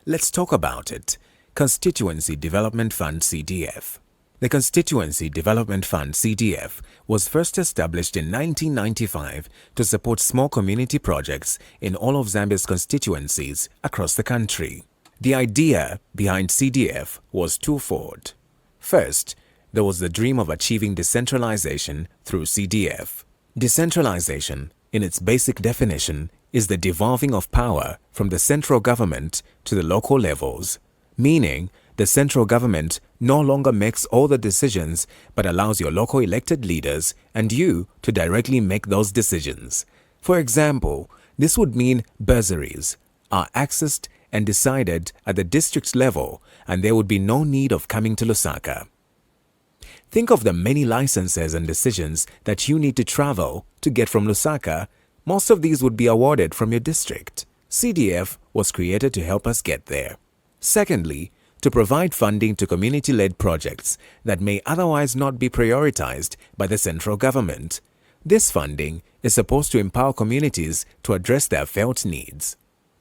Let's talk about it. Constituency Development Fund CDF. The Constituency Development Fund CDF was first established in 1995 to support small community projects in all of Zambia's constituencies across the country. The idea behind CDF was twofold. First, there was the dream of achieving decentralization through CDF. Decentralization, in its basic definition, is the devolving of power from the central government to the local levels, meaning the central government no longer makes all the decisions but allows your local elected leaders and you to directly make those decisions. For example, this would mean bursaries are accessed and decided at the district level, and there would be no need of coming to Lusaka. Think of the many licenses and decisions that you need to travel to get from Lusaka. Most of these would be awarded from your district. CDF was created to help us get there. Secondly, to provide funding to community-led projects that may otherwise not be prioritized by the central government. This funding is supposed to empower communities to address their felt needs.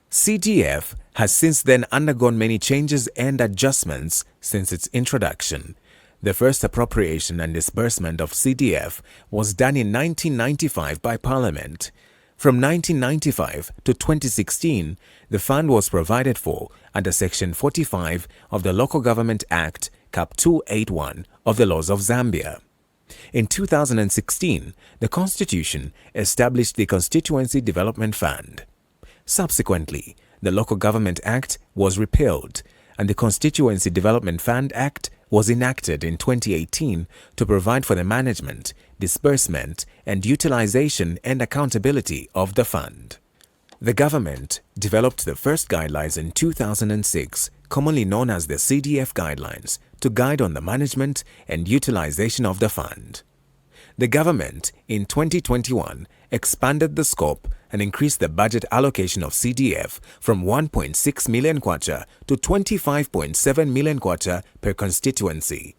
CDF has since then undergone many changes and adjustments since its introduction. The first appropriation and disbursement of CDF was done in 1995 by Parliament. From 1995 to 2016, the fund was provided for under Section 45 of the Local Government Act, Cap 281 of the Laws of Zambia. In 2016, the Constitution established the Constituency Development Fund. Subsequently, the Local Government Act was repealed, and the Constituency Development Fund Act was enacted in 2018 to provide for the management, disbursement, and utilization and accountability of the fund. The government developed the first guidelines in 2006, commonly known as the CDF Guidelines, to guide on the management and utilization of the fund. The government, in 2021, expanded the scope and increased the budget allocation of CDF from 1.6 million kwacha to 25.7 million kwacha per constituency.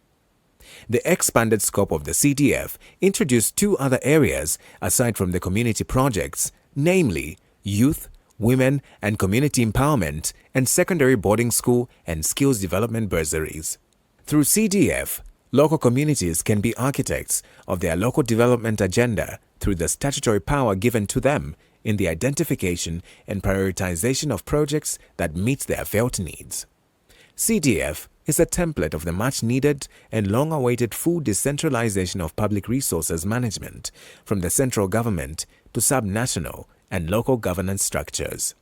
The expanded scope of the CDF introduced two other areas aside from the community projects, namely youth, women and community empowerment, and secondary boarding school and skills development bursaries. Through CDF, local communities can be architects of their local development agenda through the statutory power given to them in the identification and prioritization of projects that meet their felt needs. CDF is a template of the much-needed and long-awaited full decentralization of public resources management from the central government to sub-national and local governance structures.